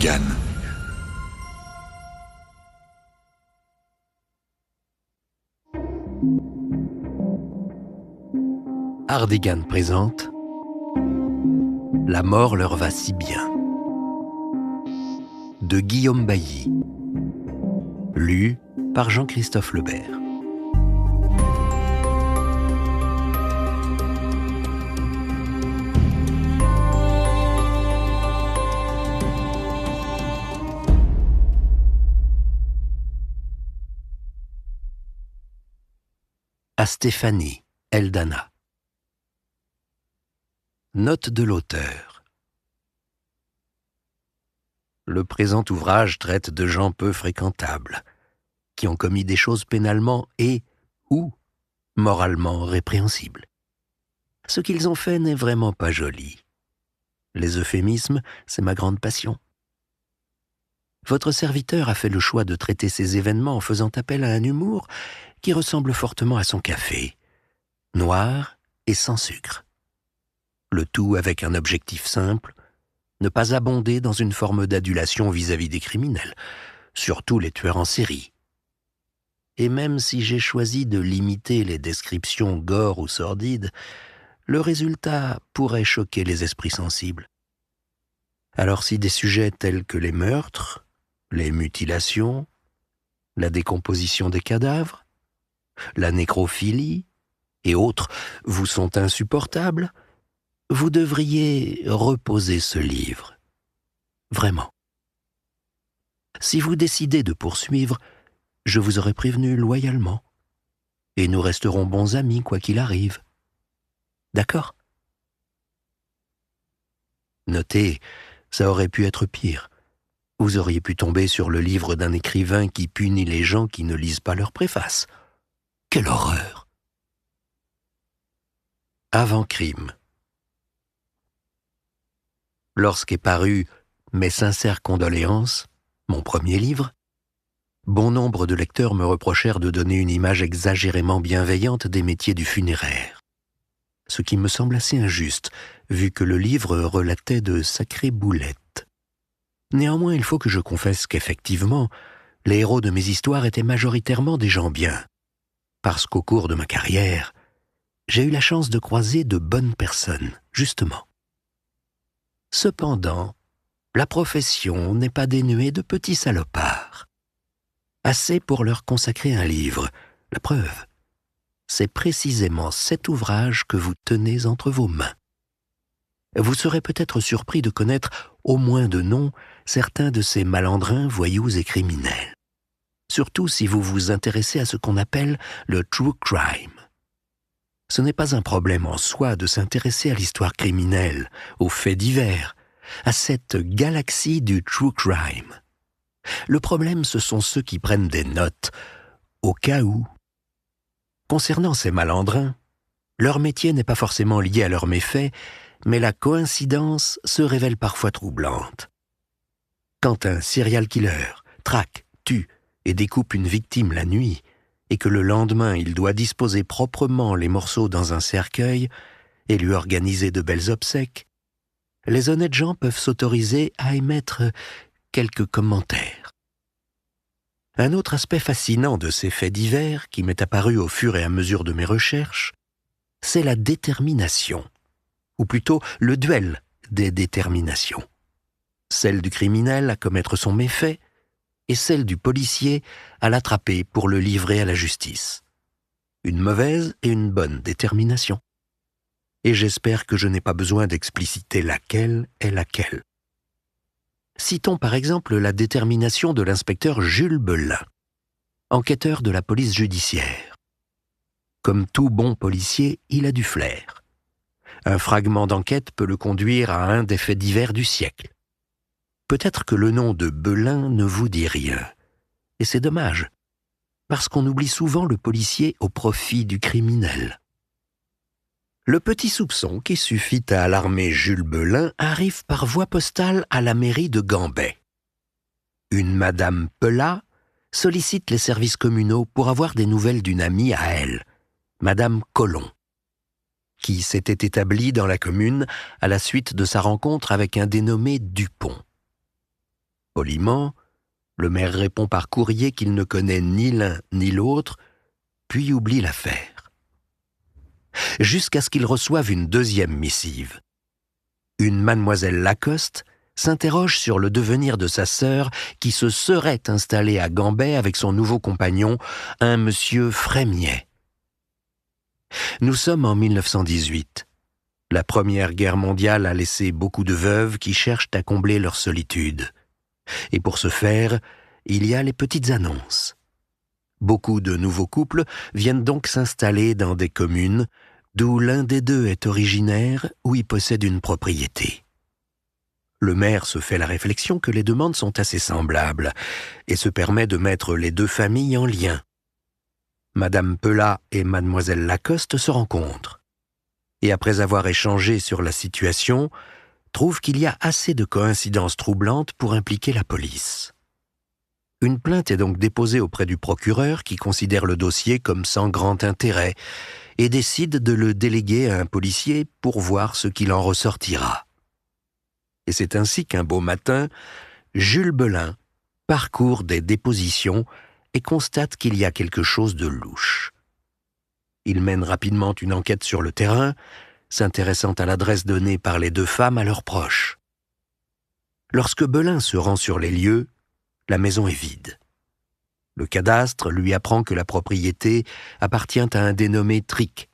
Hardigan. Hardigan présente La mort leur va si bien, de Guillaume Bailly, lu par Jean-Christophe Lebert. À Stéphanie Eldana. Note de l'auteur. Le présent ouvrage traite de gens peu fréquentables, qui ont commis des choses pénalement ou moralement répréhensibles. Ce qu'ils ont fait n'est vraiment pas joli. Les euphémismes, c'est ma grande passion. Votre serviteur a fait le choix de traiter ces événements en faisant appel à un humour qui ressemble fortement à son café, noir et sans sucre. Le tout avec un objectif simple, ne pas abonder dans une forme d'adulation vis-à-vis des criminels, surtout les tueurs en série. Et même si j'ai choisi de limiter les descriptions gore ou sordides, le résultat pourrait choquer les esprits sensibles. Alors si des sujets tels que les meurtres, les mutilations, la décomposition des cadavres, la nécrophilie et autres vous sont insupportables, vous devriez reposer ce livre. Vraiment. Si vous décidez de poursuivre, je vous aurai prévenu loyalement. Et nous resterons bons amis quoi qu'il arrive. D'accord ? Notez, ça aurait pu être pire. Vous auriez pu tomber sur le livre d'un écrivain qui punit les gens qui ne lisent pas leur préface. Quelle horreur ! Avant-crime. Lorsqu'est paru « Mes sincères condoléances », mon premier livre, bon nombre de lecteurs me reprochèrent de donner une image exagérément bienveillante des métiers du funéraire. Ce qui me semble assez injuste, vu que le livre relatait de sacrées boulettes. Néanmoins, il faut que je confesse qu'effectivement, les héros de mes histoires étaient majoritairement des gens bien. Parce qu'au cours de ma carrière, j'ai eu la chance de croiser de bonnes personnes, justement. Cependant, la profession n'est pas dénuée de petits salopards. Assez pour leur consacrer un livre. La preuve, c'est précisément cet ouvrage que vous tenez entre vos mains. Vous serez peut-être surpris de connaître, au moins de nom, certains de ces malandrins, voyous et criminels. Surtout si vous vous intéressez à ce qu'on appelle le true crime. Ce n'est pas un problème en soi de s'intéresser à l'histoire criminelle, aux faits divers, à cette galaxie du true crime. Le problème, ce sont ceux qui prennent des notes, au cas où. Concernant ces malandrins, leur métier n'est pas forcément lié à leurs méfaits, mais la coïncidence se révèle parfois troublante. Quand un serial killer traque, tue et découpe une victime la nuit, et que le lendemain il doit disposer proprement les morceaux dans un cercueil et lui organiser de belles obsèques, les honnêtes gens peuvent s'autoriser à émettre quelques commentaires. Un autre aspect fascinant de ces faits divers qui m'est apparu au fur et à mesure de mes recherches, c'est la détermination, ou plutôt le duel des déterminations. Celle du criminel à commettre son méfait, et celle du policier à l'attraper pour le livrer à la justice. Une mauvaise et une bonne détermination. Et j'espère que je n'ai pas besoin d'expliciter laquelle est laquelle. Citons par exemple la détermination de l'inspecteur Jules Belin, enquêteur de la police judiciaire. Comme tout bon policier, il a du flair. Un fragment d'enquête peut le conduire à un des faits divers du siècle. Peut-être que le nom de Belin ne vous dit rien. Et c'est dommage, parce qu'on oublie souvent le policier au profit du criminel. Le petit soupçon qui suffit à alarmer Jules Belin arrive par voie postale à la mairie de Gambais. Une madame Pelat sollicite les services communaux pour avoir des nouvelles d'une amie à elle, madame Colomb, qui s'était établie dans la commune à la suite de sa rencontre avec un dénommé Dupont. Poliment, le maire répond par courrier qu'il ne connaît ni l'un ni l'autre, puis oublie l'affaire. Jusqu'à ce qu'il reçoive une deuxième missive. Une mademoiselle Lacoste s'interroge sur le devenir de sa sœur qui se serait installée à Gambais avec son nouveau compagnon, un monsieur Frémiet. Nous sommes en 1918. La Première Guerre mondiale a laissé beaucoup de veuves qui cherchent à combler leur solitude. Et pour ce faire, il y a les petites annonces. Beaucoup de nouveaux couples viennent donc s'installer dans des communes d'où l'un des deux est originaire ou y possède une propriété. Le maire se fait la réflexion que les demandes sont assez semblables et se permet de mettre les deux familles en lien. Madame Pelat et mademoiselle Lacoste se rencontrent et après avoir échangé sur la situation, trouvent qu'il y a assez de coïncidences troublantes pour impliquer la police. Une plainte est donc déposée auprès du procureur qui considère le dossier comme sans grand intérêt et décide de le déléguer à un policier pour voir ce qu'il en ressortira. Et c'est ainsi qu'un beau matin, Jules Belin parcourt des dépositions et constate qu'il y a quelque chose de louche. Il mène rapidement une enquête sur le terrain, s'intéressant à l'adresse donnée par les deux femmes à leurs proches. Lorsque Belin se rend sur les lieux, la maison est vide. Le cadastre lui apprend que la propriété appartient à un dénommé Tric,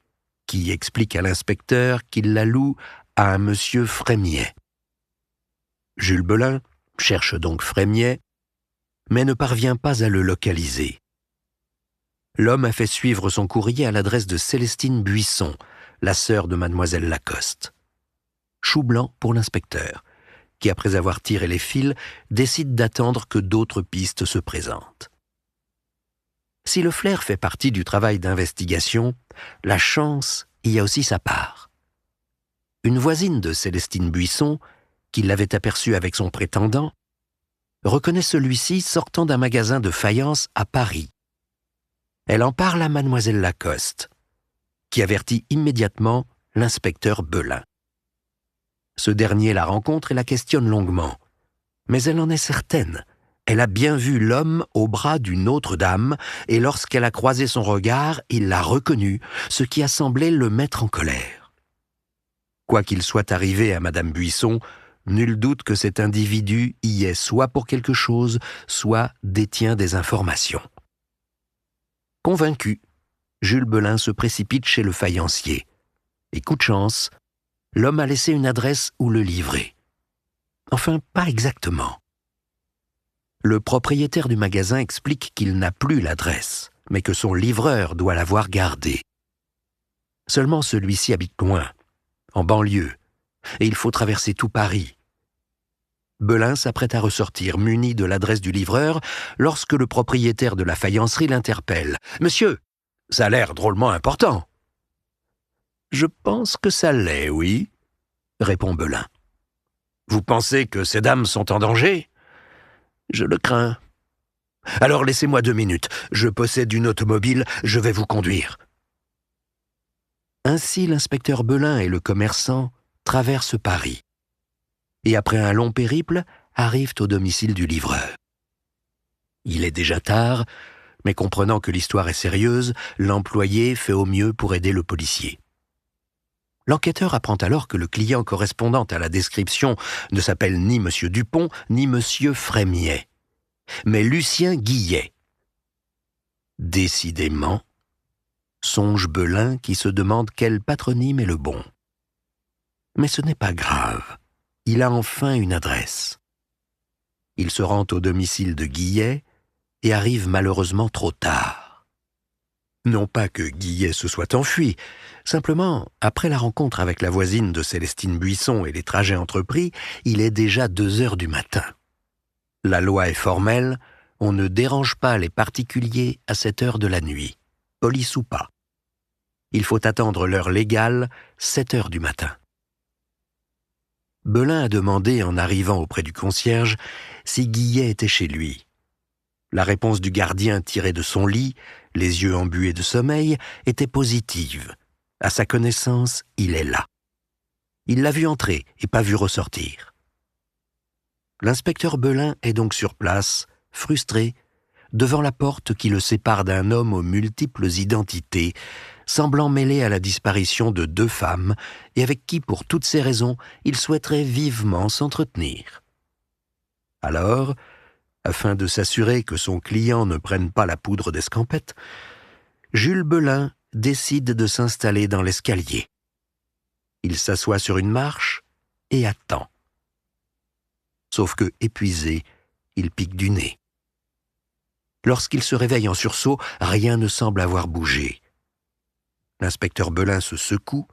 qui explique à l'inspecteur qu'il la loue à un monsieur Frémiet. Jules Belin cherche donc Frémiet, mais ne parvient pas à le localiser. L'homme a fait suivre son courrier à l'adresse de Célestine Buisson, la sœur de mademoiselle Lacoste. Chou blanc pour l'inspecteur, qui après avoir tiré les fils, décide d'attendre que d'autres pistes se présentent. Si le flair fait partie du travail d'investigation, la chance y a aussi sa part. Une voisine de Célestine Buisson, qui l'avait aperçu avec son prétendant, reconnaît celui-ci sortant d'un magasin de faïence à Paris. Elle en parle à mademoiselle Lacoste, qui avertit immédiatement l'inspecteur Belin. Ce dernier la rencontre et la questionne longuement. Mais elle en est certaine. Elle a bien vu l'homme au bras d'une autre dame, et lorsqu'elle a croisé son regard, il l'a reconnu, ce qui a semblé le mettre en colère. Quoi qu'il soit arrivé à madame Buisson, nul doute que cet individu y est soit pour quelque chose, soit détient des informations. Convaincu, Jules Belin se précipite chez le faïencier. Et coup de chance, l'homme a laissé une adresse où le livrer. Enfin, pas exactement. Le propriétaire du magasin explique qu'il n'a plus l'adresse, mais que son livreur doit l'avoir gardée. Seulement celui-ci habite loin, en banlieue, et il faut traverser tout Paris. Belin s'apprête à ressortir, muni de l'adresse du livreur, lorsque le propriétaire de la faïencerie l'interpelle. « Monsieur, ça a l'air drôlement important. »« Je pense que ça l'est, oui, » répond Belin. « Vous pensez que ces dames sont en danger ? » ?»« Je le crains. »« Alors laissez-moi 2 minutes. Je possède une automobile, je vais vous conduire. » Ainsi l'inspecteur Belin et le commerçant traversent Paris. Et après un long périple, arrivent au domicile du livreur. Il est déjà tard, mais comprenant que l'histoire est sérieuse, l'employé fait au mieux pour aider le policier. L'enquêteur apprend alors que le client correspondant à la description ne s'appelle ni M. Dupont, ni M. Frémiet, mais Lucien Guillet. Décidément, songe Belin qui se demande quel patronyme est le bon. Mais ce n'est pas grave. Il a enfin une adresse. Il se rend au domicile de Guillet et arrive malheureusement trop tard. Non pas que Guillet se soit enfui, simplement, après la rencontre avec la voisine de Célestine Buisson et les trajets entrepris, il est déjà 2 heures du matin. La loi est formelle, on ne dérange pas les particuliers à cette heure de la nuit, police ou pas. Il faut attendre l'heure légale, 7 heures du matin. Belin a demandé, en arrivant auprès du concierge, si Guillet était chez lui. La réponse du gardien tiré de son lit, les yeux embués de sommeil, était positive. À sa connaissance, il est là. Il l'a vu entrer et pas vu ressortir. L'inspecteur Belin est donc sur place, frustré, devant la porte qui le sépare d'un homme aux multiples identités, semblant mêlé à la disparition de 2 femmes et avec qui, pour toutes ces raisons, il souhaiterait vivement s'entretenir. Alors, afin de s'assurer que son client ne prenne pas la poudre d'escampette, Jules Belin décide de s'installer dans l'escalier. Il s'assoit sur une marche et attend. Sauf que, épuisé, il pique du nez. Lorsqu'il se réveille en sursaut, rien ne semble avoir bougé. L'inspecteur Belin se secoue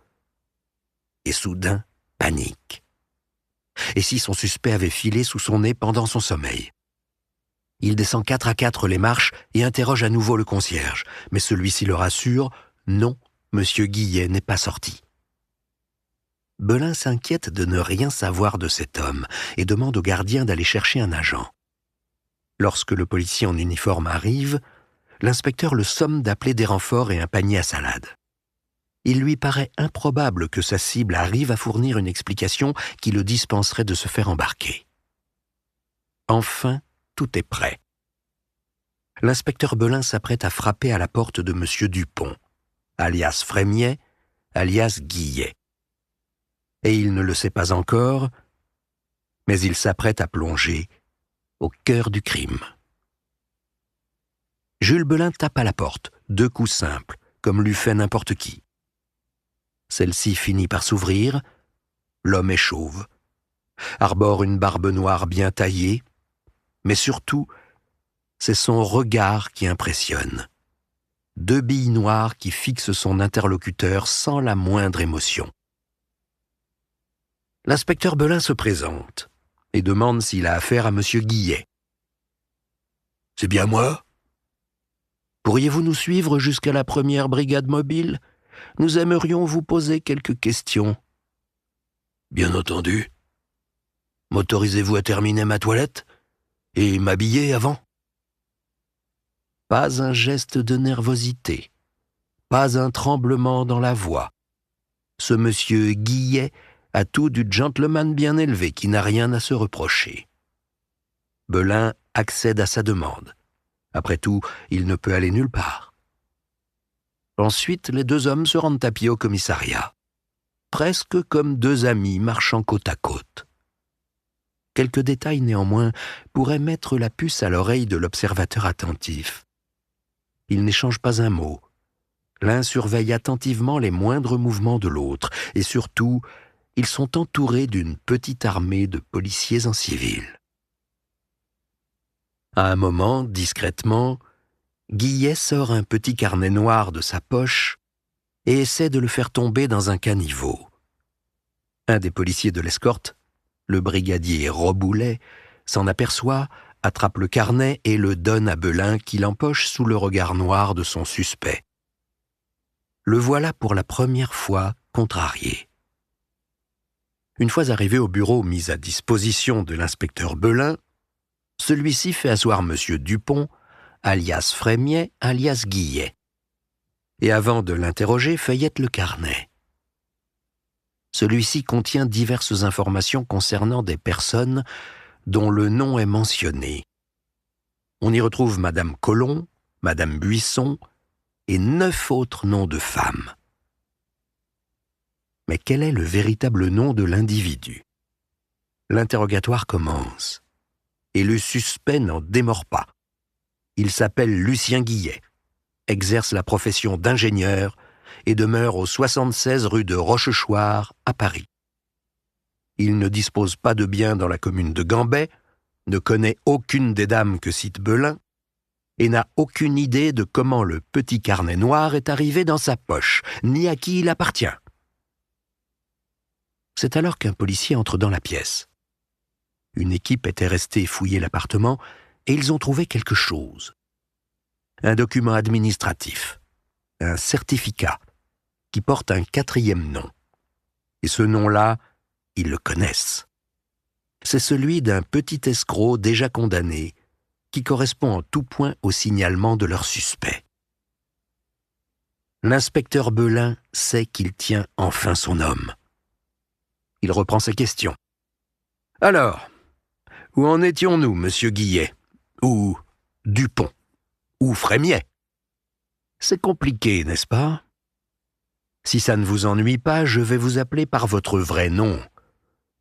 et soudain panique. Et si son suspect avait filé sous son nez pendant son sommeil? Il descend 4 à 4 les marches et interroge à nouveau le concierge, mais celui-ci le rassure, non, monsieur Guillet n'est pas sorti. Belin s'inquiète de ne rien savoir de cet homme et demande au gardien d'aller chercher un agent. Lorsque le policier en uniforme arrive, l'inspecteur le somme d'appeler des renforts et un panier à salade. Il lui paraît improbable que sa cible arrive à fournir une explication qui le dispenserait de se faire embarquer. Enfin, tout est prêt. L'inspecteur Belin s'apprête à frapper à la porte de M. Dupont, alias Frémiet, alias Guillet. Et il ne le sait pas encore, mais il s'apprête à plonger au cœur du crime. Jules Belin tape à la porte, 2 coups simples, comme l'eût fait n'importe qui. Celle-ci finit par s'ouvrir. L'homme est chauve, arbore une barbe noire bien taillée, mais surtout, c'est son regard qui impressionne. 2 billes noires qui fixent son interlocuteur sans la moindre émotion. L'inspecteur Belin se présente et demande s'il a affaire à monsieur Guillet. « C'est bien moi ? Pourriez-vous nous suivre jusqu'à la première brigade mobile ? Nous aimerions vous poser quelques questions. »« Bien entendu. M'autorisez-vous à terminer ma toilette et m'habiller avant ?» Pas un geste de nervosité, pas un tremblement dans la voix. Ce monsieur Guillet a tout du gentleman bien élevé qui n'a rien à se reprocher. Belin accède à sa demande. Après tout, il ne peut aller nulle part. Ensuite, les 2 hommes se rendent à pied au commissariat, presque comme 2 amis marchant côte à côte. Quelques détails néanmoins pourraient mettre la puce à l'oreille de l'observateur attentif. Ils n'échangent pas un mot. L'un surveille attentivement les moindres mouvements de l'autre, et surtout, ils sont entourés d'une petite armée de policiers en civil. À un moment, discrètement, Guillet sort un petit carnet noir de sa poche et essaie de le faire tomber dans un caniveau. Un des policiers de l'escorte, le brigadier Roboulet, s'en aperçoit, attrape le carnet et le donne à Belin qui l'empoche sous le regard noir de son suspect. Le voilà pour la première fois contrarié. Une fois arrivé au bureau mis à disposition de l'inspecteur Belin, celui-ci fait asseoir M. Dupont, alias Frémiet, alias Guillet. Et avant de l'interroger, feuillette le carnet. Celui-ci contient diverses informations concernant des personnes dont le nom est mentionné. On y retrouve Madame Colomb, Madame Buisson et 9 autres noms de femmes. Mais quel est le véritable nom de l'individu? L'interrogatoire commence, et le suspect n'en démord pas. Il s'appelle Lucien Guillet, exerce la profession d'ingénieur et demeure au 76 rue de Rochechouart, à Paris. Il ne dispose pas de biens dans la commune de Gambet, ne connaît aucune des dames que cite Belin, et n'a aucune idée de comment le petit carnet noir est arrivé dans sa poche, ni à qui il appartient. C'est alors qu'un policier entre dans la pièce. Une équipe était restée fouiller l'appartement et ils ont trouvé quelque chose. Un document administratif, un certificat, qui porte un 4e nom. Et ce nom-là, ils le connaissent. C'est celui d'un petit escroc déjà condamné, qui correspond en tout point au signalement de leur suspect. L'inspecteur Belin sait qu'il tient enfin son homme. Il reprend ses questions. « Alors, Où en étions-nous, monsieur Guillet? Ou Dupont? Ou Frémiet? C'est compliqué, n'est-ce pas? Si ça ne vous ennuie pas, je vais vous appeler par votre vrai nom,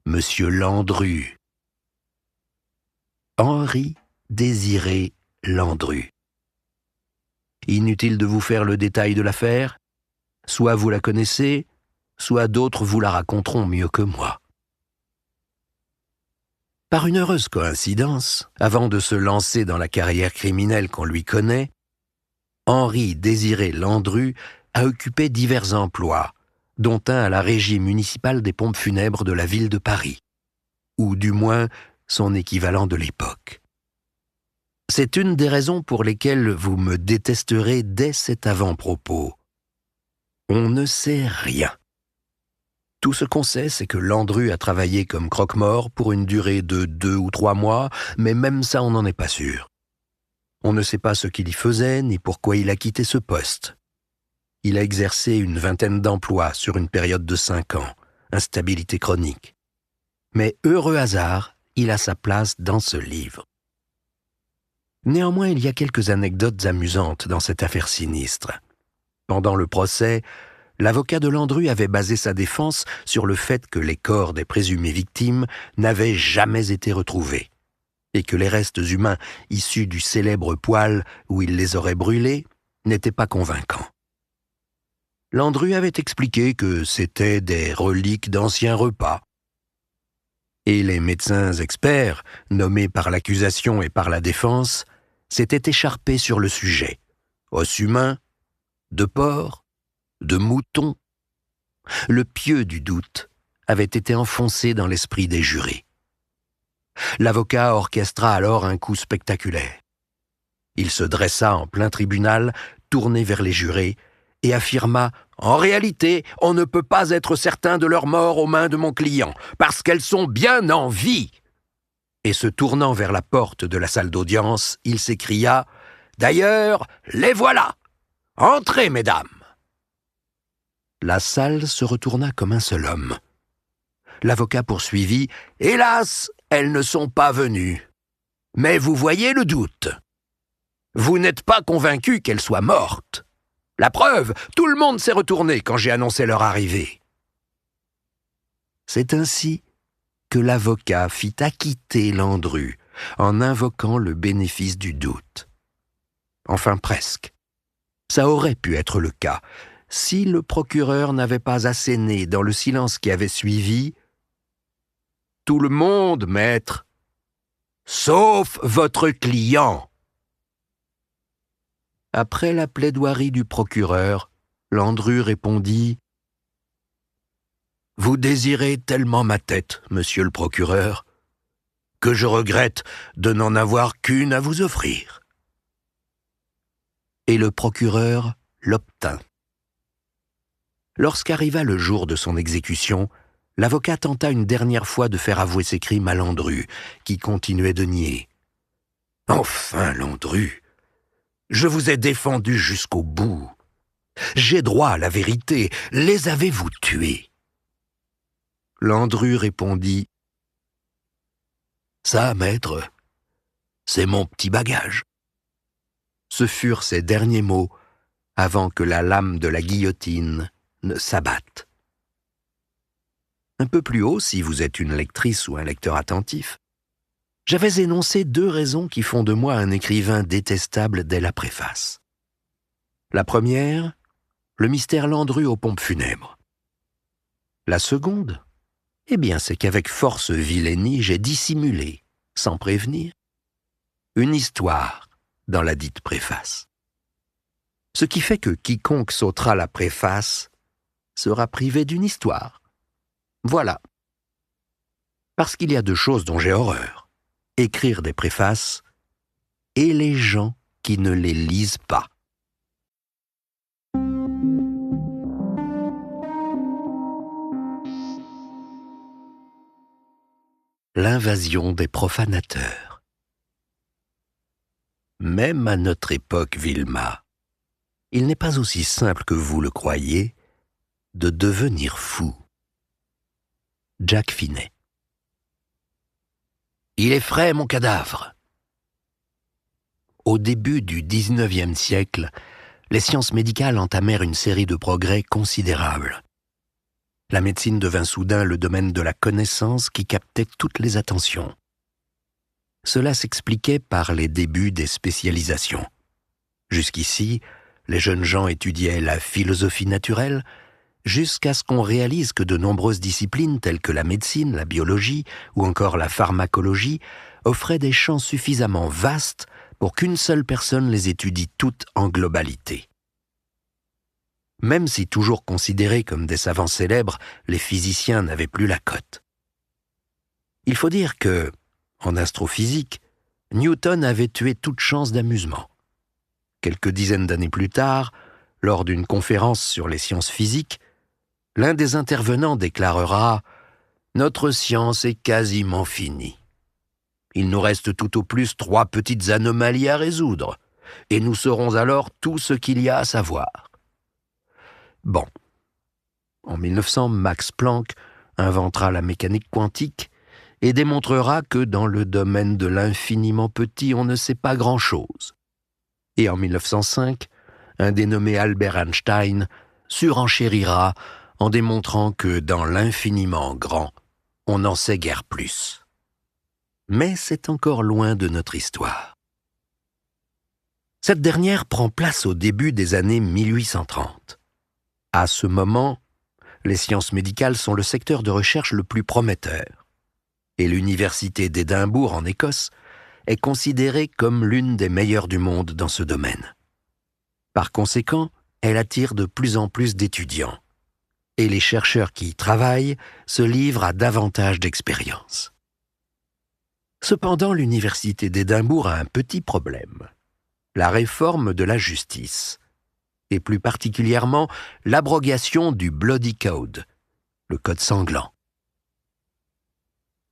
monsieur Landru. Henri Désiré Landru. Inutile de vous faire le détail de l'affaire. Soit vous la connaissez, soit d'autres vous la raconteront mieux que moi. Par une heureuse coïncidence, avant de se lancer dans la carrière criminelle qu'on lui connaît, Henri Désiré Landru a occupé divers emplois, dont un à la régie municipale des pompes funèbres de la ville de Paris, ou du moins son équivalent de l'époque. C'est une des raisons pour lesquelles vous me détesterez dès cet avant-propos. On ne sait rien. Tout ce qu'on sait, c'est que Landru a travaillé comme croque-mort pour une durée de 2 ou 3 mois, mais même ça, on n'en est pas sûr. On ne sait pas ce qu'il y faisait, ni pourquoi il a quitté ce poste. Il a exercé une vingtaine d'emplois sur une période de 5 ans, instabilité chronique. Mais heureux hasard, il a sa place dans ce livre. Néanmoins, il y a quelques anecdotes amusantes dans cette affaire sinistre. Pendant le procès, l'avocat de Landru avait basé sa défense sur le fait que les corps des présumées victimes n'avaient jamais été retrouvés, et que les restes humains issus du célèbre poêle où il les aurait brûlés n'étaient pas convaincants. Landru avait expliqué que c'étaient des reliques d'anciens repas. Et les médecins experts, nommés par l'accusation et par la défense, s'étaient écharpés sur le sujet. Os humains, de porc, de mouton. Le pieu du doute avait été enfoncé dans l'esprit des jurés. L'avocat orchestra alors un coup spectaculaire. Il se dressa en plein tribunal, tourné vers les jurés, et affirma « En réalité, on ne peut pas être certain de leur mort aux mains de mon client, parce qu'elles sont bien en vie !» Et se tournant vers la porte de la salle d'audience, il s'écria « D'ailleurs, les voilà! Entrez, mesdames !» La salle se retourna comme un seul homme. L'avocat poursuivit « Hélas, elles ne sont pas venues. Mais vous voyez le doute. Vous n'êtes pas convaincu qu'elles soient mortes. La preuve, tout le monde s'est retourné quand j'ai annoncé leur arrivée. » C'est ainsi que l'avocat fit acquitter Landru en invoquant le bénéfice du doute. Enfin presque. Ça aurait pu être le cas, si le procureur n'avait pas asséné dans le silence qui avait suivi « Tout le monde, maître, sauf votre client !» Après la plaidoirie du procureur, Landru répondit « Vous désirez tellement ma tête, monsieur le procureur, que je regrette de n'en avoir qu'une à vous offrir. » Et le procureur l'obtint. Lorsqu'arriva le jour de son exécution, l'avocat tenta une dernière fois de faire avouer ses crimes à Landru, qui continuait de nier. « Enfin, Landru, je vous ai défendu jusqu'au bout. J'ai droit à la vérité. Les avez-vous tués ?» Landru répondit « Ça, maître, c'est mon petit bagage. » Ce furent ses derniers mots avant que la lame de la guillotine ne s'abatte. Un peu plus haut, si vous êtes une lectrice ou un lecteur attentif, j'avais énoncé 2 raisons qui font de moi un écrivain détestable dès la préface. La première, le mystère Landru aux pompes funèbres. La seconde, eh bien, c'est qu'avec force vilainie, j'ai dissimulé, sans prévenir, une histoire dans la dite préface. Ce qui fait que quiconque sautera la préface sera privé d'une histoire. Voilà. Parce qu'il y a 2 choses dont j'ai horreur. Écrire des préfaces et les gens qui ne les lisent pas. L'invasion des profanateurs. Même à notre époque, Vilma, il n'est pas aussi simple que vous le croyez de devenir fou. Jack Finet. Il est frais, mon cadavre. Au début du XIXe siècle, les sciences médicales entamèrent une série de progrès considérables. La médecine devint soudain le domaine de la connaissance qui captait toutes les attentions. Cela s'expliquait par les débuts des spécialisations. Jusqu'ici, les jeunes gens étudiaient la philosophie naturelle, jusqu'à ce qu'on réalise que de nombreuses disciplines telles que la médecine, la biologie ou encore la pharmacologie offraient des champs suffisamment vastes pour qu'une seule personne les étudie toutes en globalité. Même si toujours considérés comme des savants célèbres, les physiciens n'avaient plus la cote. Il faut dire que, en astrophysique, Newton avait tué toute chance d'amusement. Quelques dizaines d'années plus tard, lors d'une conférence sur les sciences physiques, l'un des intervenants déclarera « Notre science est quasiment finie. Il nous reste tout au plus 3 petites anomalies à résoudre, et nous saurons alors tout ce qu'il y a à savoir. » Bon. En 1900, Max Planck inventera la mécanique quantique et démontrera que dans le domaine de l'infiniment petit, on ne sait pas grand-chose. Et en 1905, un dénommé Albert Einstein surenchérira en démontrant que dans l'infiniment grand, on n'en sait guère plus. Mais c'est encore loin de notre histoire. Cette dernière prend place au début des années 1830. À ce moment, les sciences médicales sont le secteur de recherche le plus prometteur. Et l'université d'Édimbourg, en Écosse, est considérée comme l'une des meilleures du monde dans ce domaine. Par conséquent, elle attire de plus en plus d'étudiants. Et les chercheurs qui y travaillent se livrent à davantage d'expériences. Cependant, l'université d'Édimbourg a un petit problème. La réforme de la justice, et plus particulièrement l'abrogation du Bloody Code, le code sanglant.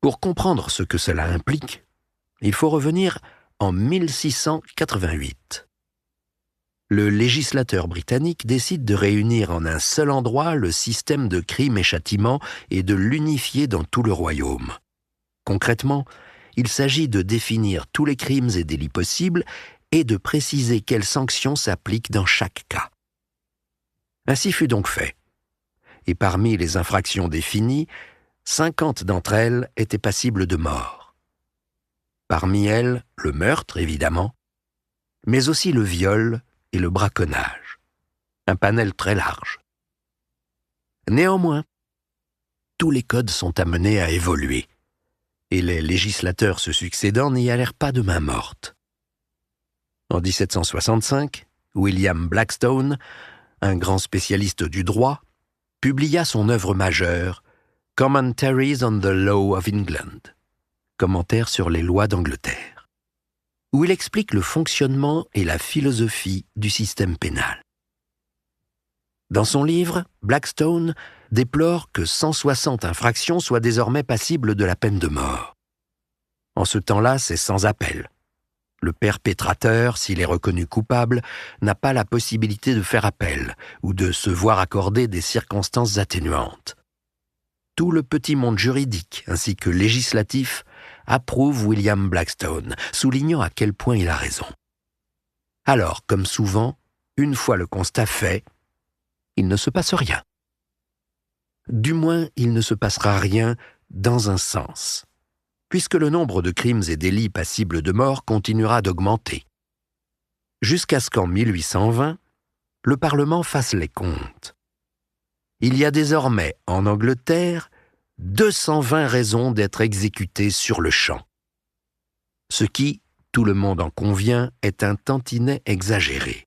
Pour comprendre ce que cela implique, il faut revenir en 1688. Le législateur britannique décide de réunir en un seul endroit le système de crimes et châtiments et de l'unifier dans tout le royaume. Concrètement, il s'agit de définir tous les crimes et délits possibles et de préciser quelles sanctions s'appliquent dans chaque cas. Ainsi fut donc fait. Et parmi les infractions définies, 50 d'entre elles étaient passibles de mort. Parmi elles, le meurtre, évidemment, mais aussi le viol et le braconnage. Un panel très large. Néanmoins, tous les codes sont amenés à évoluer, et les législateurs se succédant n'y allèrent pas de main morte. En 1765, William Blackstone, un grand spécialiste du droit, publia son œuvre majeure, Commentaries on the Law of England, commentaire sur les lois d'Angleterre, où il explique le fonctionnement et la philosophie du système pénal. Dans son livre, Blackstone déplore que 160 infractions soient désormais passibles de la peine de mort. En ce temps-là, c'est sans appel. Le perpétrateur, s'il est reconnu coupable, n'a pas la possibilité de faire appel ou de se voir accorder des circonstances atténuantes. Tout le petit monde juridique ainsi que législatif approuve William Blackstone, soulignant à quel point il a raison. Alors, comme souvent, une fois le constat fait, il ne se passe rien. Du moins, il ne se passera rien dans un sens, puisque le nombre de crimes et délits passibles de mort continuera d'augmenter, jusqu'à ce qu'en 1820, le Parlement fasse les comptes. Il y a désormais, en Angleterre, 220 raisons d'être exécuté sur le champ. Ce qui, tout le monde en convient, est un tantinet exagéré.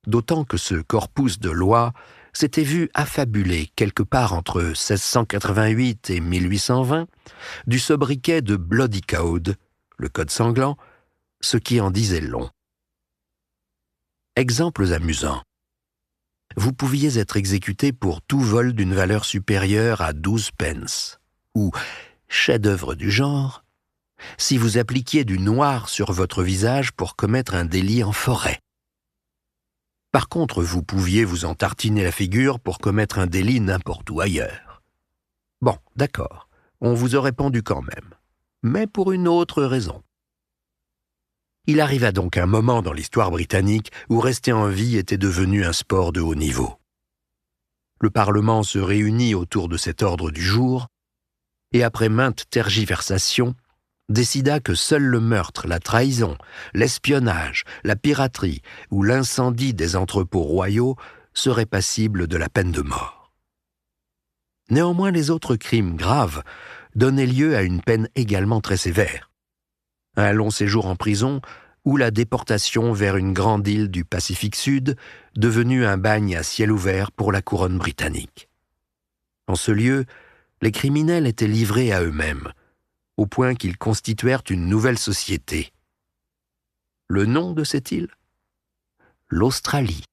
D'autant que ce corpus de lois s'était vu affabulé quelque part entre 1688 et 1820 du sobriquet de Bloody Code, le code sanglant, ce qui en disait long. Exemples amusants. Vous pouviez être exécuté pour tout vol d'une valeur supérieure à 12 pence, ou, chef-d'œuvre du genre, si vous appliquiez du noir sur votre visage pour commettre un délit en forêt. Par contre, vous pouviez vous en tartiner la figure pour commettre un délit n'importe où ailleurs. Bon, d'accord, on vous aurait pendu quand même. mais pour une autre raison. Il arriva donc un moment dans l'histoire britannique où rester en vie était devenu un sport de haut niveau. Le Parlement se réunit autour de cet ordre du jour et, après maintes tergiversations, décida que seul le meurtre, la trahison, l'espionnage, la piraterie ou l'incendie des entrepôts royaux seraient passibles de la peine de mort. Néanmoins, les autres crimes graves donnaient lieu à une peine également très sévère. Un long séjour en prison ou la déportation vers une grande île du Pacifique Sud, devenue un bagne à ciel ouvert pour la couronne britannique. En ce lieu, les criminels étaient livrés à eux-mêmes, au point qu'ils constituèrent une nouvelle société. Le nom de cette île ? L'Australie.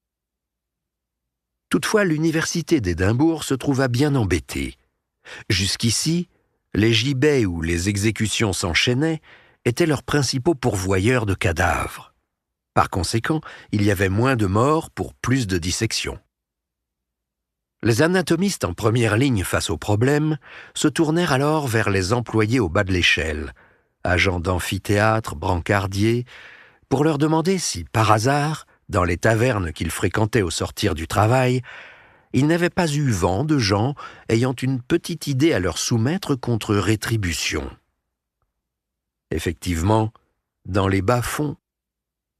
Toutefois, l'université d'Édimbourg se trouva bien embêtée. Jusqu'ici, les gibets où les exécutions s'enchaînaient étaient leurs principaux pourvoyeurs de cadavres. Par conséquent, il y avait moins de morts pour plus de dissections. Les anatomistes en première ligne face au problème se tournèrent alors vers les employés au bas de l'échelle, agents d'amphithéâtre, brancardiers, pour leur demander si, par hasard, dans les tavernes qu'ils fréquentaient au sortir du travail, ils n'avaient pas eu vent de gens ayant une petite idée à leur soumettre contre rétribution. Effectivement, dans les bas-fonds,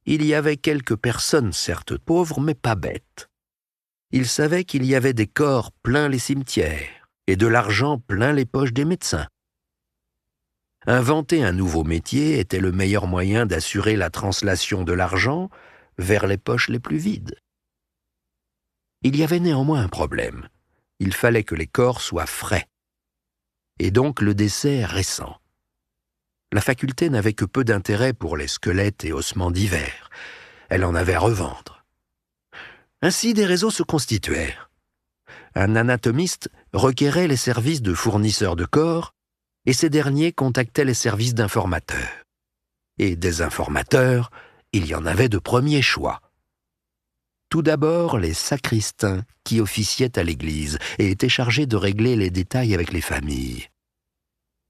il y avait quelques personnes, certes pauvres, mais pas bêtes. Ils savaient qu'il y avait des corps pleins les cimetières et de l'argent plein les poches des médecins. Inventer un nouveau métier était le meilleur moyen d'assurer la translation de l'argent vers les poches les plus vides. Il y avait néanmoins un problème. Il fallait que les corps soient frais, et donc le décès récent. La faculté n'avait que peu d'intérêt pour les squelettes et ossements divers. Elle en avait à revendre. Ainsi, des réseaux se constituèrent. Un anatomiste requérait les services de fournisseurs de corps, et ces derniers contactaient les services d'informateurs. Et des informateurs, il y en avait de premier choix. Tout d'abord, les sacristains qui officiaient à l'église et étaient chargés de régler les détails avec les familles.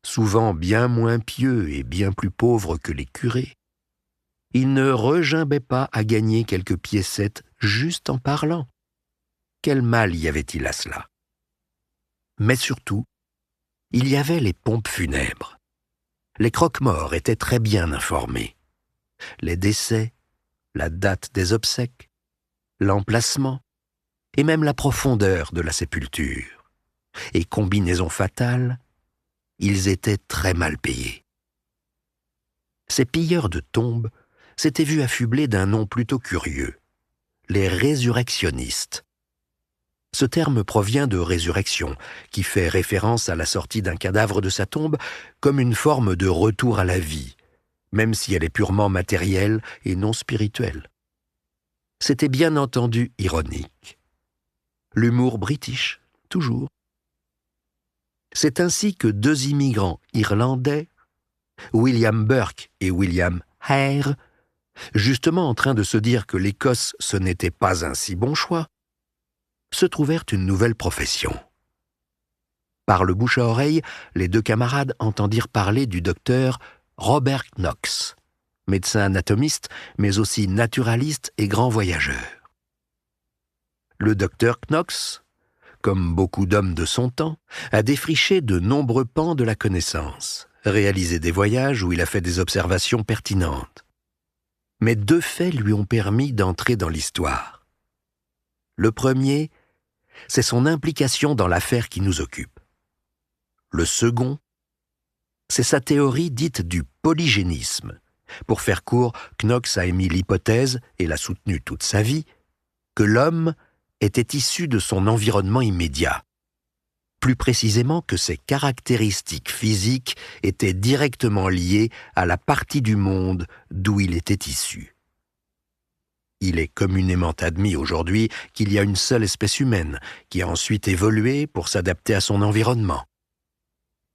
Souvent bien moins pieux et bien plus pauvres que les curés, ils ne regimbaient pas à gagner quelques piécettes juste en parlant. Quel mal y avait-il à cela ? Mais surtout, il y avait les pompes funèbres. Les croque-morts étaient très bien informés. Les décès, la date des obsèques, l'emplacement et même la profondeur de la sépulture. Et combinaison fatale, ils étaient très mal payés. Ces pilleurs de tombes s'étaient vus affublés d'un nom plutôt curieux, les résurrectionnistes. Ce terme provient de résurrection, qui fait référence à la sortie d'un cadavre de sa tombe comme une forme de retour à la vie, même si elle est purement matérielle et non spirituelle. C'était bien entendu ironique. L'humour british, toujours. C'est ainsi que deux immigrants irlandais, William Burke et William Hare, justement en train de se dire que l'Écosse ce n'était pas un si bon choix, se trouvèrent une nouvelle profession. Par le bouche à oreille, les deux camarades entendirent parler du docteur Robert Knox, médecin anatomiste, mais aussi naturaliste et grand voyageur. Le docteur Knox, comme beaucoup d'hommes de son temps, a défriché de nombreux pans de la connaissance, réalisé des voyages où il a fait des observations pertinentes. Mais deux faits lui ont permis d'entrer dans l'histoire. Le premier, c'est son implication dans l'affaire qui nous occupe. Le second, c'est sa théorie dite du polygénisme. Pour faire court, Knox a émis l'hypothèse, et l'a soutenue toute sa vie, que l'homme était issu de son environnement immédiat. Plus précisément que ses caractéristiques physiques étaient directement liées à la partie du monde d'où il était issu. Il est communément admis aujourd'hui qu'il y a une seule espèce humaine qui a ensuite évolué pour s'adapter à son environnement.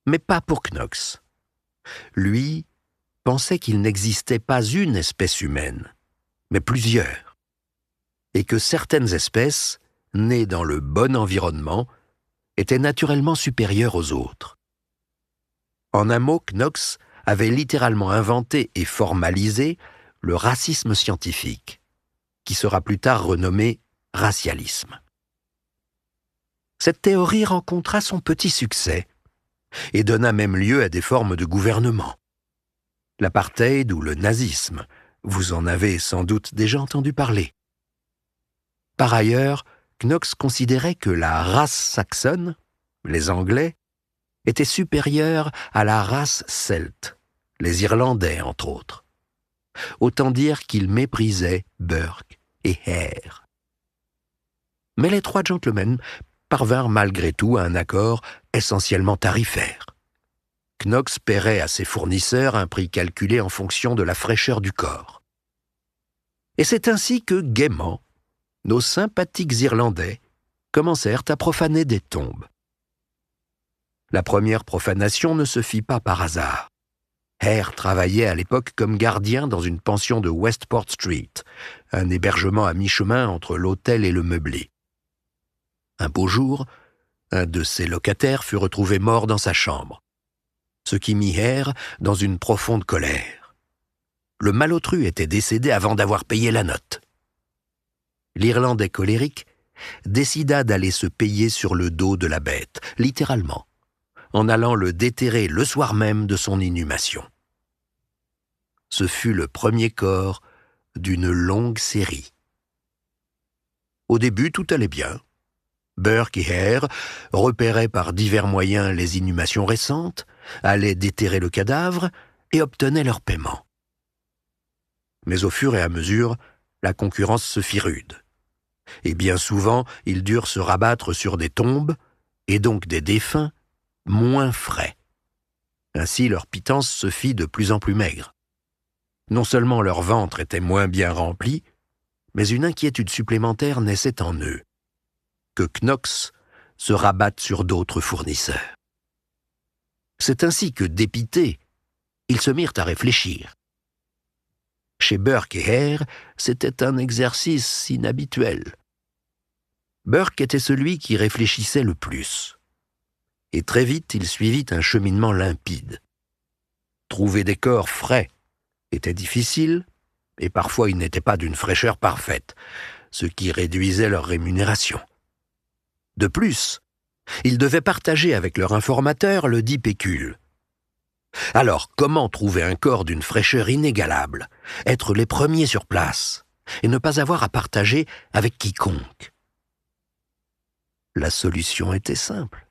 Mais pas pour Knox. Lui pensait qu'il n'existait pas une espèce humaine, mais plusieurs, et que certaines espèces, nées dans le bon environnement, étaient naturellement supérieures aux autres. En un mot, Knox avait littéralement inventé et formalisé le racisme scientifique, qui sera plus tard renommé racialisme. Cette théorie rencontra son petit succès et donna même lieu à des formes de gouvernement. L'apartheid ou le nazisme, vous en avez sans doute déjà entendu parler. Par ailleurs, Knox considérait que la race saxonne, les Anglais, était supérieure à la race celte, les Irlandais entre autres. Autant dire qu'il méprisait Burke et Hare. Mais les trois gentlemen parvinrent malgré tout à un accord essentiellement tarifaire. Knox paierait à ses fournisseurs un prix calculé en fonction de la fraîcheur du corps. Et c'est ainsi que, gaiement, nos sympathiques Irlandais commencèrent à profaner des tombes. La première profanation ne se fit pas par hasard. Hare travaillait à l'époque comme gardien dans une pension de Westport Street, un hébergement à mi-chemin entre l'hôtel et le meublé. Un beau jour, un de ses locataires fut retrouvé mort dans sa chambre, ce qui mit Hare dans une profonde colère. Le malotru était décédé avant d'avoir payé la note. L'Irlandais colérique décida d'aller se payer sur le dos de la bête, littéralement, en allant le déterrer le soir même de son inhumation. Ce fut le premier corps d'une longue série. Au début, tout allait bien. Burke et Hare repéraient par divers moyens les inhumations récentes, allaient déterrer le cadavre et obtenaient leur paiement. Mais au fur et à mesure, la concurrence se fit rude. Et bien souvent, ils durent se rabattre sur des tombes, et donc des défunts, moins frais. Ainsi, leur pitance se fit de plus en plus maigre. Non seulement leur ventre était moins bien rempli, mais une inquiétude supplémentaire naissait en eux, que Knox se rabatte sur d'autres fournisseurs. C'est ainsi que, dépités, ils se mirent à réfléchir. Chez Burke et Hare, c'était un exercice inhabituel. Burke était celui qui réfléchissait le plus. Et très vite, il suivit un cheminement limpide. Trouver des corps frais était difficile, et parfois ils n'étaient pas d'une fraîcheur parfaite, ce qui réduisait leur rémunération. De plus, ils devaient partager avec leur informateur le dit pécule. Alors, comment trouver un corps d'une fraîcheur inégalable, être les premiers sur place, et ne pas avoir à partager avec quiconque? La solution était simple.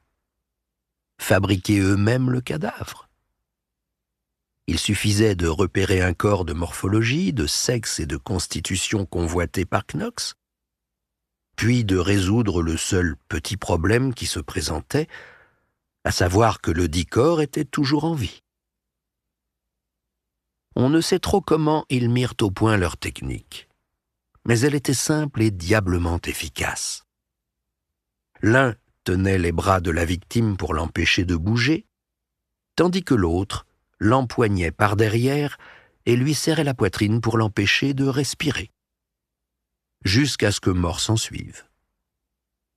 Fabriquer eux-mêmes le cadavre. Il suffisait de repérer un corps de morphologie, de sexe et de constitution convoité par Knox, puis de résoudre le seul petit problème qui se présentait, à savoir que le dit corps était toujours en vie. On ne sait trop comment ils mirent au point leur technique, mais elle était simple et diablement efficace. L'un tenait les bras de la victime pour l'empêcher de bouger, tandis que l'autre l'empoignait par derrière et lui serrait la poitrine pour l'empêcher de respirer, jusqu'à ce que mort s'ensuive.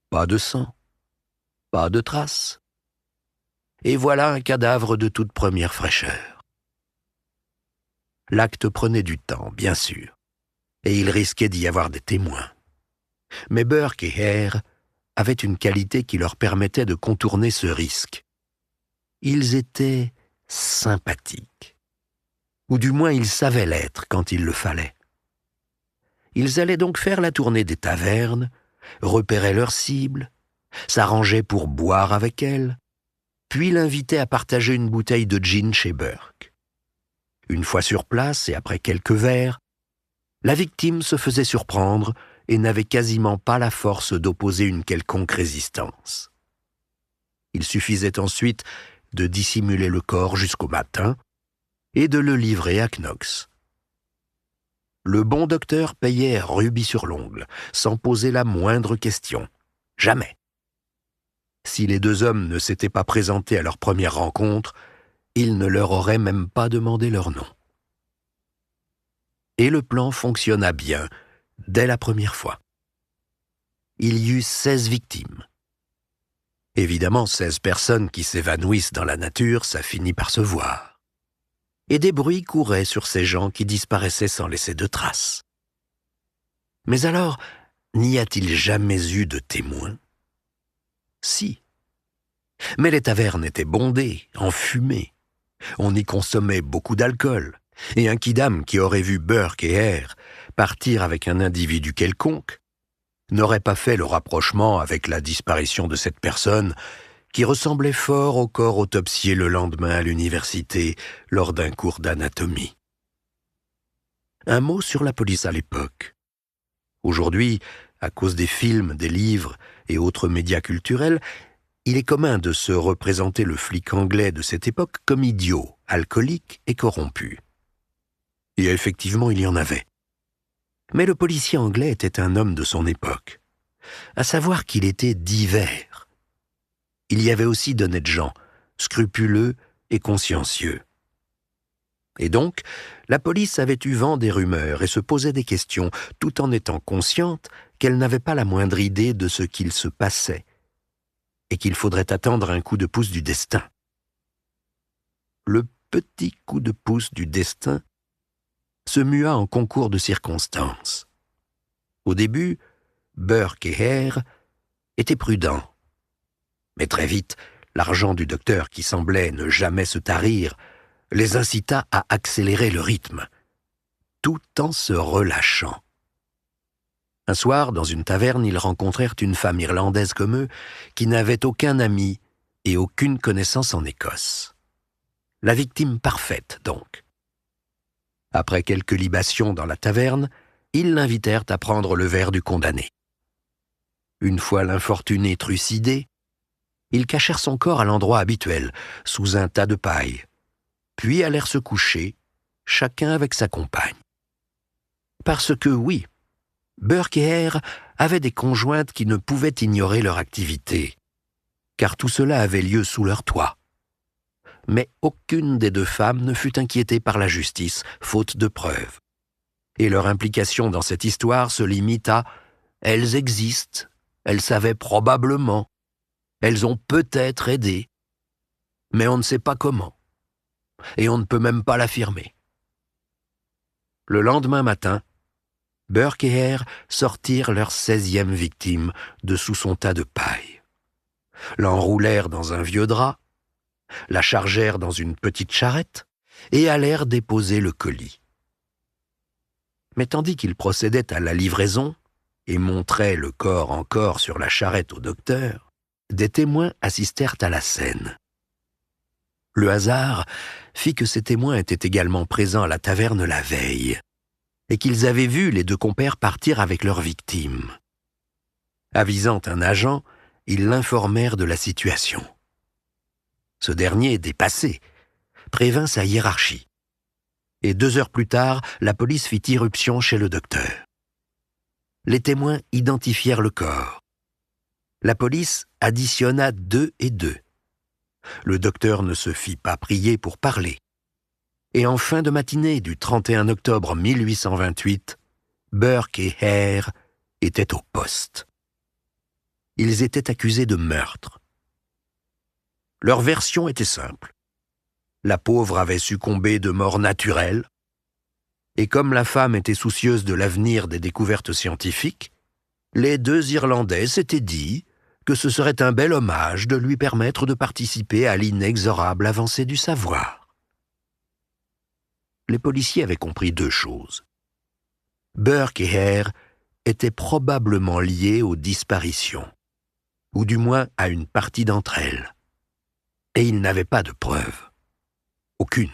Pas de sang, pas de traces. Et voilà un cadavre de toute première fraîcheur. L'acte prenait du temps, bien sûr, et il risquait d'y avoir des témoins. Mais Burke et Hare avaient une qualité qui leur permettait de contourner ce risque. Ils étaient sympathiques. Ou du moins ils savaient l'être quand il le fallait. Ils allaient donc faire la tournée des tavernes, repéraient leurs cibles, s'arrangeaient pour boire avec elles, puis l'invitaient à partager une bouteille de gin chez Burke. Une fois sur place et après quelques verres, la victime se faisait surprendre et n'avait quasiment pas la force d'opposer une quelconque résistance. Il suffisait ensuite de dissimuler le corps jusqu'au matin et de le livrer à Knox. Le bon docteur payait rubis sur l'ongle, sans poser la moindre question. Jamais. Si les deux hommes ne s'étaient pas présentés à leur première rencontre, il ne leur aurait même pas demandé leur nom. Et le plan fonctionna bien, dès la première fois. Il y eut 16 victimes. Évidemment, 16 personnes qui s'évanouissent dans la nature, ça finit par se voir. et des bruits couraient sur ces gens qui disparaissaient sans laisser de traces. Mais alors, n'y a-t-il jamais eu de témoins? Si. Mais les tavernes étaient bondées, enfumées. On y consommait beaucoup d'alcool, et un quidam qui aurait vu Burke et Hare partir avec un individu quelconque n'aurait pas fait le rapprochement avec la disparition de cette personne qui ressemblait fort au corps autopsié le lendemain à l'université lors d'un cours d'anatomie. Un mot sur la police à l'époque. Aujourd'hui, à cause des films, des livres et autres médias culturels, il est commun de se représenter le flic anglais de cette époque comme idiot, alcoolique et corrompu. Et effectivement, il y en avait. Mais le policier anglais était un homme de son époque, à savoir qu'il était divers. Il y avait aussi d'honnêtes gens, scrupuleux et consciencieux. Et donc, la police avait eu vent des rumeurs et se posait des questions, tout en étant consciente qu'elle n'avait pas la moindre idée de ce qu'il se passait, et qu'il faudrait attendre un coup de pouce du destin. Le petit coup de pouce du destin se mua en concours de circonstances. Au début, Burke et Hare étaient prudents. Mais très vite, l'argent du docteur, qui semblait ne jamais se tarir, les incita à accélérer le rythme, tout en se relâchant. Un soir, dans une taverne, ils rencontrèrent une femme irlandaise comme eux, qui n'avait aucun ami et aucune connaissance en Écosse. La victime parfaite, donc. Après quelques libations dans la taverne, ils l'invitèrent à prendre le verre du condamné. Une fois l'infortuné trucidé, ils cachèrent son corps à l'endroit habituel, sous un tas de paille, puis allèrent se coucher, chacun avec sa compagne. Parce que oui, Burke et Hare avaient des conjointes qui ne pouvaient ignorer leur activité, car tout cela avait lieu sous leur toit. Mais aucune des deux femmes ne fut inquiétée par la justice, faute de preuves. Et leur implication dans cette histoire se limite à « elles existent, elles savaient probablement, elles ont peut-être aidé, mais on ne sait pas comment, et on ne peut même pas l'affirmer ». Le lendemain matin, Burke et Hare sortirent leur 16e victime de sous son tas de paille. L'enroulèrent dans un vieux drap, la chargèrent dans une petite charrette et allèrent déposer le colis. Mais tandis qu'ils procédaient à la livraison et montraient le corps encore sur la charrette au docteur, des témoins assistèrent à la scène. Le hasard fit que ces témoins étaient également présents à la taverne la veille, et qu'ils avaient vu les deux compères partir avec leurs victimes. Avisant un agent, ils l'informèrent de la situation. Ce dernier, dépassé, prévint sa hiérarchie. Et 2 heures plus tard, la police fit irruption chez le docteur. Les témoins identifièrent le corps. La police additionna 2 et 2. Le docteur ne se fit pas prier pour parler. Et en fin de matinée du 31 octobre 1828, Burke et Hare étaient au poste. Ils étaient accusés de meurtre. Leur version était simple. La pauvre avait succombé de mort naturelle, et comme la femme était soucieuse de l'avenir des découvertes scientifiques, les 2 Irlandais s'étaient dit que ce serait un bel hommage de lui permettre de participer à l'inexorable avancée du savoir. Les policiers avaient compris 2 choses. Burke et Hare étaient probablement liés aux disparitions, ou du moins à une partie d'entre elles. Et ils n'avaient pas de preuves. Aucune.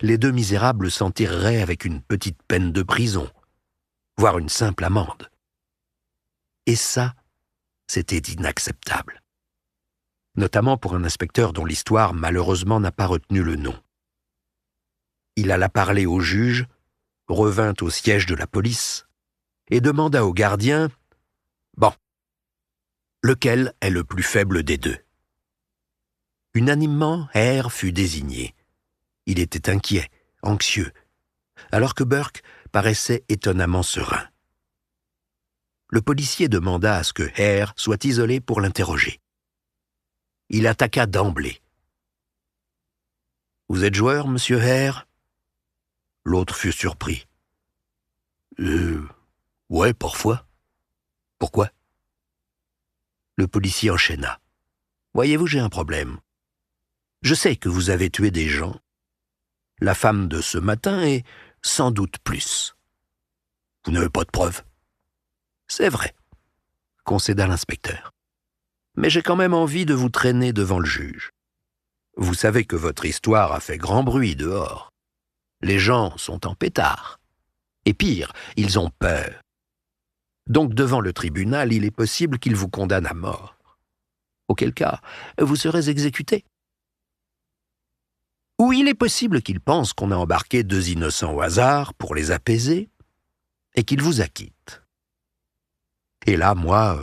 Les 2 misérables s'en tireraient avec une petite peine de prison, voire une simple amende. Et ça, c'était inacceptable. Notamment pour un inspecteur dont l'histoire, malheureusement, n'a pas retenu le nom. Il alla parler au juge, revint au siège de la police et demanda au gardien « Bon, lequel est le plus faible des 2 ?» Unanimement, Hare fut désigné. Il était inquiet, anxieux, alors que Burke paraissait étonnamment serein. Le policier demanda à ce que Hare soit isolé pour l'interroger. Il attaqua d'emblée. « Vous êtes joueur, monsieur Hare » L'autre fut surpris. Ouais, parfois. Pourquoi » Le policier enchaîna. « Voyez-vous, j'ai un problème. Je sais que vous avez tué des gens. La femme de ce matin est sans doute plus. Vous n'avez pas de preuves. C'est vrai, concéda l'inspecteur. Mais j'ai quand même envie de vous traîner devant le juge. Vous savez que votre histoire a fait grand bruit dehors. Les gens sont en pétard. Et pire, ils ont peur. Donc devant le tribunal, il est possible qu'il vous condamne à mort. Auquel cas, vous serez exécuté. Ou il est possible qu'il pense qu'on a embarqué 2 innocents au hasard pour les apaiser et qu'il vous acquitte. Et là, moi,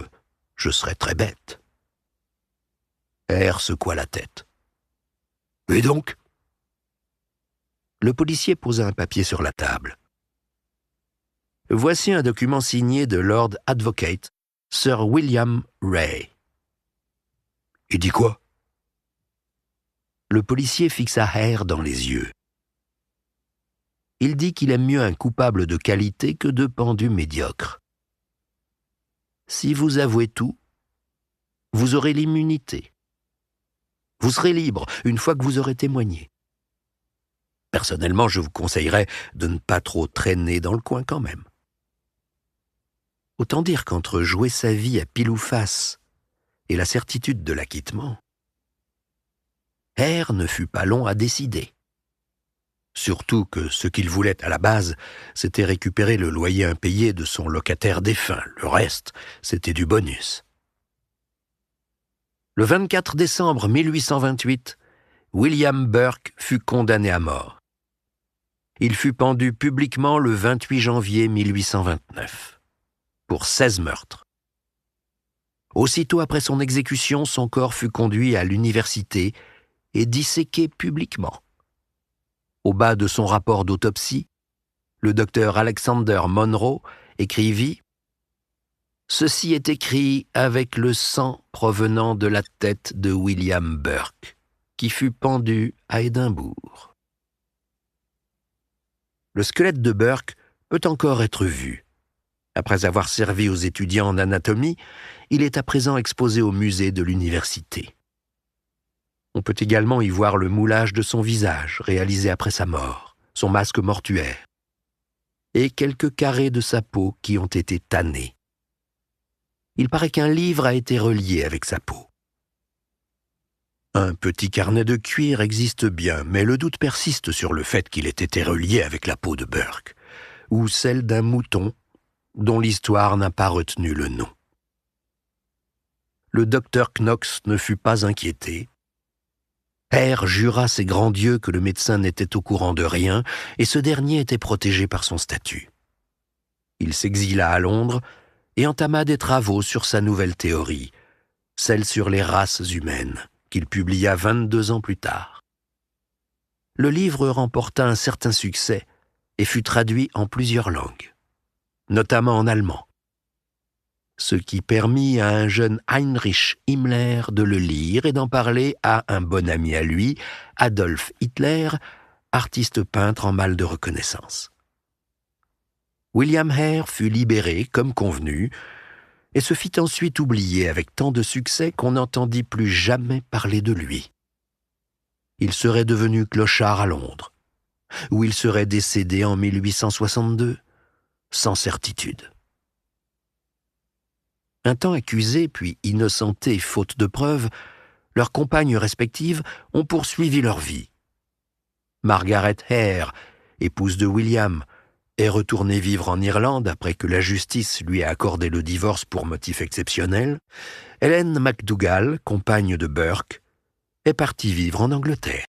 je serais très bête. » Hare secoua la tête. « Et donc ?» Le policier posa un papier sur la table. « Voici un document signé de Lord Advocate, Sir William Ray. » « Il dit quoi ?» Le policier fixa Hare dans les yeux. « Il dit qu'il aime mieux un coupable de qualité que 2 pendus médiocres. Si vous avouez tout, vous aurez l'immunité. Vous serez libre une fois que vous aurez témoigné. Personnellement, je vous conseillerais de ne pas trop traîner dans le coin quand même. » Autant dire qu'entre jouer sa vie à pile ou face et la certitude de l'acquittement, Hare ne fut pas long à décider. Surtout que ce qu'il voulait à la base, c'était récupérer le loyer impayé de son locataire défunt. Le reste, c'était du bonus. Le 24 décembre 1828, William Burke fut condamné à mort. Il fut pendu publiquement le 28 janvier 1829, pour 16 meurtres. Aussitôt après son exécution, son corps fut conduit à l'université et disséqué publiquement. Au bas de son rapport d'autopsie, le docteur Alexander Monroe écrivit « Ceci est écrit avec le sang provenant de la tête de William Burke, qui fut pendu à Édimbourg. » Le squelette de Burke peut encore être vu. Après avoir servi aux étudiants en anatomie, il est à présent exposé au musée de l'université. On peut également y voir le moulage de son visage, réalisé après sa mort, son masque mortuaire, et quelques carrés de sa peau qui ont été tannés. Il paraît qu'un livre a été relié avec sa peau. Un petit carnet de cuir existe bien, mais le doute persiste sur le fait qu'il ait été relié avec la peau de Burke, ou celle d'un mouton dont l'histoire n'a pas retenu le nom. Le docteur Knox ne fut pas inquiété. Hare jura ses grands dieux que le médecin n'était au courant de rien, et ce dernier était protégé par son statut. Il s'exila à Londres et entama des travaux sur sa nouvelle théorie, celle sur les races humaines, qu'il publia 22 ans plus tard. Le livre remporta un certain succès et fut traduit en plusieurs langues, notamment en allemand, ce qui permit à un jeune Heinrich Himmler de le lire et d'en parler à un bon ami à lui, Adolf Hitler, artiste peintre en mal de reconnaissance. William Hare fut libéré comme convenu et se fit ensuite oublier avec tant de succès qu'on n'entendit plus jamais parler de lui. Il serait devenu clochard à Londres, où il serait décédé en 1862, sans certitude. Un temps accusés puis innocentés faute de preuves, leurs compagnes respectives ont poursuivi leur vie. Margaret Hare, épouse de William, est retournée vivre en Irlande après que la justice lui a accordé le divorce pour motif exceptionnel. Helen MacDougall, compagne de Burke, est partie vivre en Angleterre.